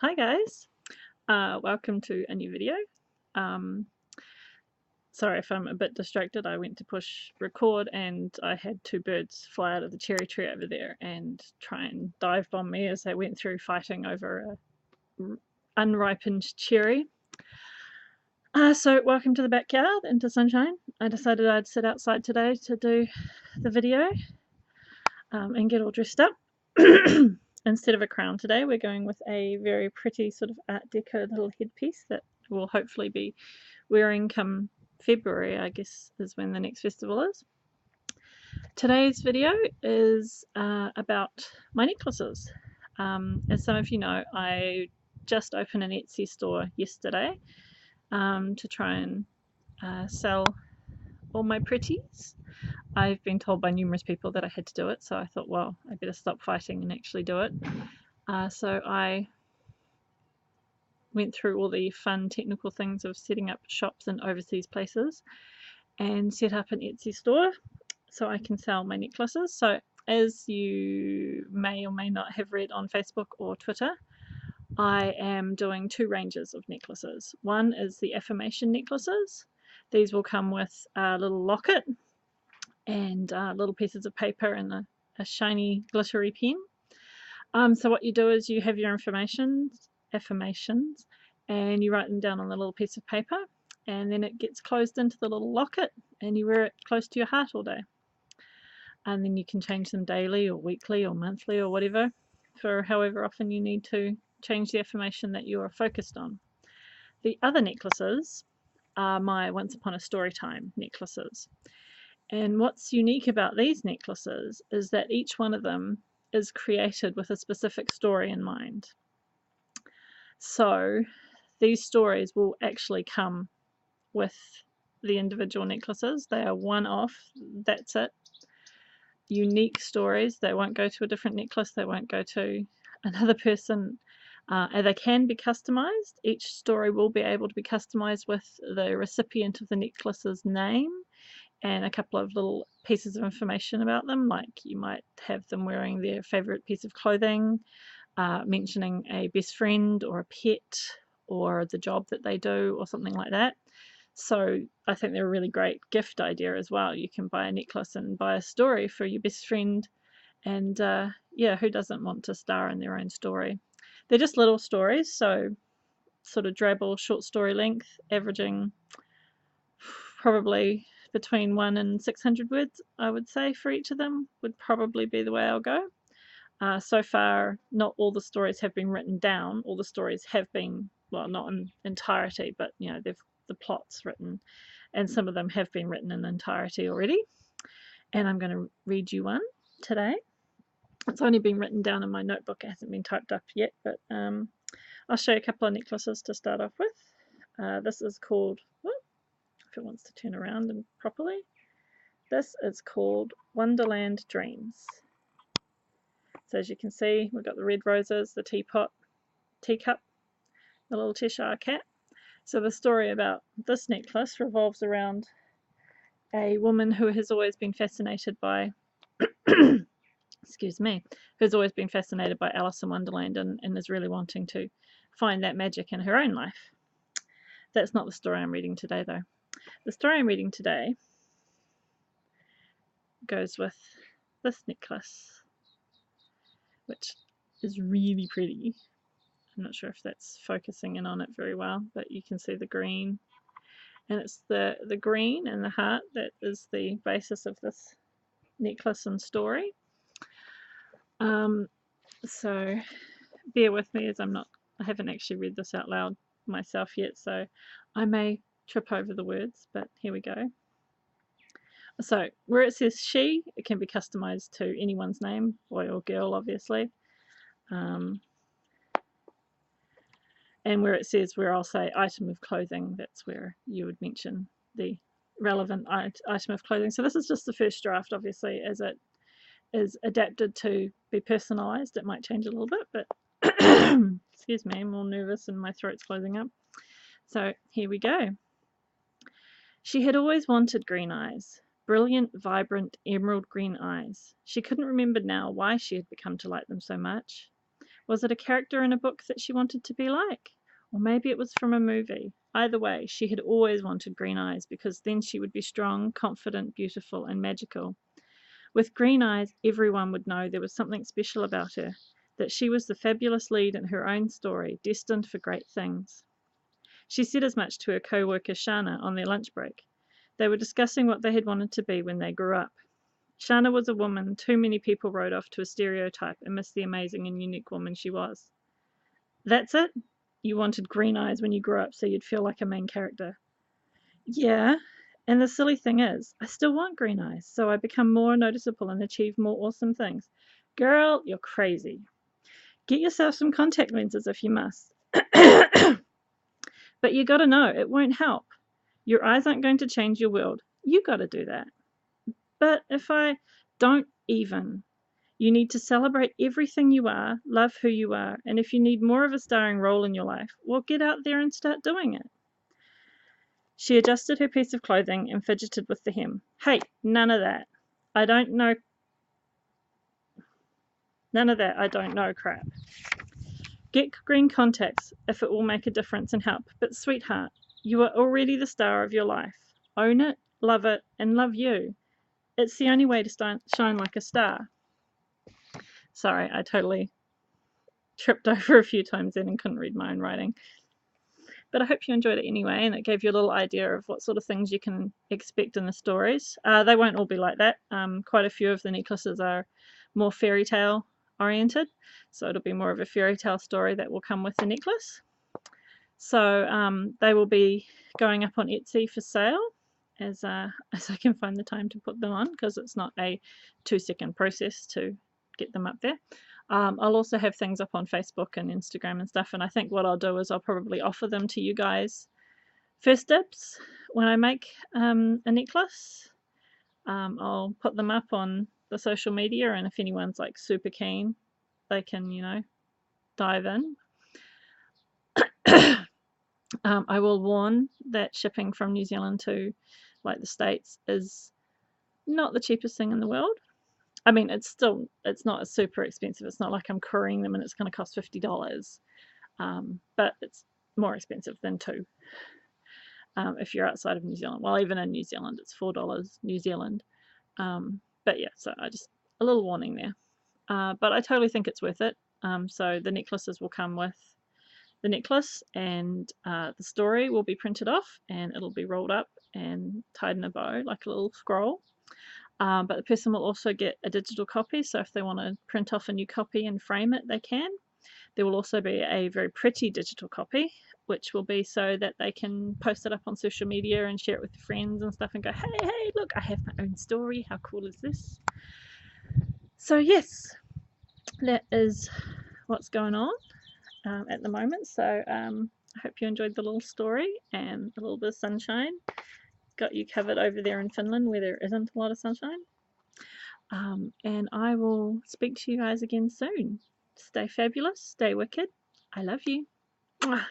Hi guys, welcome to a new video. Um, Sorry if I'm a bit distracted. I went to push record and I had two birds fly out of the cherry tree over there and try and dive bomb me as they went through fighting over a unripened cherry. So welcome to the backyard into sunshine. I decided I'd sit outside today to do the video and get all dressed up. Instead of a crown today, we're going with a very pretty sort of Art Deco little headpiece that will hopefully be wearing come February, I guess, is when the next festival is. Today's video is about my necklaces. As some of you know, I just opened an Etsy store yesterday to try and sell all my pretties. I've been told by numerous people that I had to do it, so I thought, well, I better stop fighting and actually do it. So I went through all the fun technical things of setting up shops in overseas places and set up an Etsy store so I can sell my necklaces. So as you may or may not have read on Facebook or Twitter, I am doing two ranges of necklaces. One is the affirmation necklaces. These will come with a little locket and little pieces of paper and a shiny glittery pen. So what you do is you have your affirmations and you write them down on a little piece of paper, and then it gets closed into the little locket and you wear it close to your heart all day. And then you can change them daily or weekly or monthly or whatever, for however often you need to change the affirmation that you are focused on. The other necklaces are my Once Upon a Storytime necklaces. And what's unique about these necklaces is that each one of them is created with a specific story in mind. So these stories will actually come with the individual necklaces. They are one off, that's it. Unique stories. They won't go to a different necklace, they won't go to another person. And they can be customized. Each story will be able to be customized with the recipient of the necklace's name and a couple of little pieces of information about them, like you might have them wearing their favorite piece of clothing, mentioning a best friend or a pet or the job that they do or something like that. So I think they're a really great gift idea as well. You can buy a necklace and buy a story for your best friend, and yeah, who doesn't want to star in their own story? They're just little stories, so sort of drabble short story length, averaging probably between 1 and 600 words, I would say, for each of them would probably be the way I'll go. So far, not all the stories have been written down. All the stories have been, well, not in entirety, but you know, the plot's written, and some of them have been written in entirety already. And I'm going to read you one today. It's only been written down in my notebook. It hasn't been typed up yet, but I'll show you a couple of necklaces to start off with. This is called, if it wants to turn around and properly, this is called Wonderland Dreams. So as you can see, we've got the red roses, the teapot, teacup, the little Cheshire cat. So the story about this necklace revolves around a woman who has always been fascinated by excuse me, who's always been fascinated by Alice in Wonderland and is really wanting to find that magic in her own life. That's not the story I'm reading today, though. The story I'm reading today goes with this necklace, which is really pretty. I'm not sure if that's focusing in on it very well, but you can see the green. And it's the green and the heart that is the basis of this necklace and story. So bear with me as I haven't actually read this out loud myself yet, so I may trip over the words, but here we go. So where it says she, it can be customized to anyone's name, boy or girl, obviously. And where it says, where I'll say item of clothing, that's where you would mention the relevant item of clothing. So this is just the first draft, obviously, as it is adapted to be personalized. It might change a little bit, but excuse me, I'm all nervous and my throat's closing up. So here we go. She had always wanted green eyes, brilliant, vibrant, emerald green eyes. She couldn't remember now why she had become to like them so much. Was it a character in a book that she wanted to be like? Or maybe it was from a movie. Either way, she had always wanted green eyes because then she would be strong, confident, beautiful, and magical. With green eyes, everyone would know there was something special about her, that she was the fabulous lead in her own story, destined for great things. She said as much to her co-worker Shana on their lunch break. They were discussing what they had wanted to be when they grew up. Shana was a woman too many people wrote off to a stereotype and missed the amazing and unique woman she was. That's it? You wanted green eyes when you grew up so you'd feel like a main character. Yeah, and the silly thing is, I still want green eyes, so I become more noticeable and achieve more awesome things. Girl, you're crazy. Get yourself some contact lenses if you must. But you gotta know, it won't help. Your eyes aren't going to change your world. You gotta do that. But if I don't even. You need to celebrate everything you are, love who you are, and if you need more of a starring role in your life, well, get out there and start doing it. She adjusted her piece of clothing and fidgeted with the hem. Hey, none of that. I don't know. None of that. I don't know crap. Get green contacts if it will make a difference and help. But, sweetheart, you are already the star of your life. Own it, and love you. It's the only way to shine like a star. Sorry, I totally tripped over a few times then and couldn't read my own writing. But I hope you enjoyed it anyway, and it gave you a little idea of what sort of things you can expect in the stories. They won't all be like that. Quite a few of the necklaces are more fairy tale oriented, so it'll be more of a fairy tale story that will come with the necklace. So they will be going up on Etsy for sale as I can find the time to put them on, because it's not a 2-second process to get them up there. I'll also have things up on Facebook and Instagram and stuff, and I think what I'll do is I'll probably offer them to you guys first dibs when I make a necklace. I'll put them up on the social media, and if anyone's like super keen, they can, dive in. I will warn that shipping from New Zealand to like the States is not the cheapest thing in the world. I mean, it's not super expensive. It's not like I'm couriering them and it's going to cost $50, but it's more expensive than $2 if you're outside of New Zealand. Well, even in New Zealand, it's $4 New Zealand. But yeah, so a little warning there. But I totally think it's worth it. So the necklaces will come with the necklace, and the story will be printed off, and it'll be rolled up and tied in a bow like a little scroll. But the person will also get a digital copy, so if they want to print off a new copy and frame it, they can. There will also be a very pretty digital copy, which will be so that they can post it up on social media and share it with their friends and stuff and go, hey, look, I have my own story. How cool is this? So yes, that is what's going on at the moment. So I hope you enjoyed the little story and a little bit of sunshine. Got you covered over there in Finland where there isn't a lot of sunshine. And I will speak to you guys again soon. Stay fabulous, stay wicked. I love you. Mwah.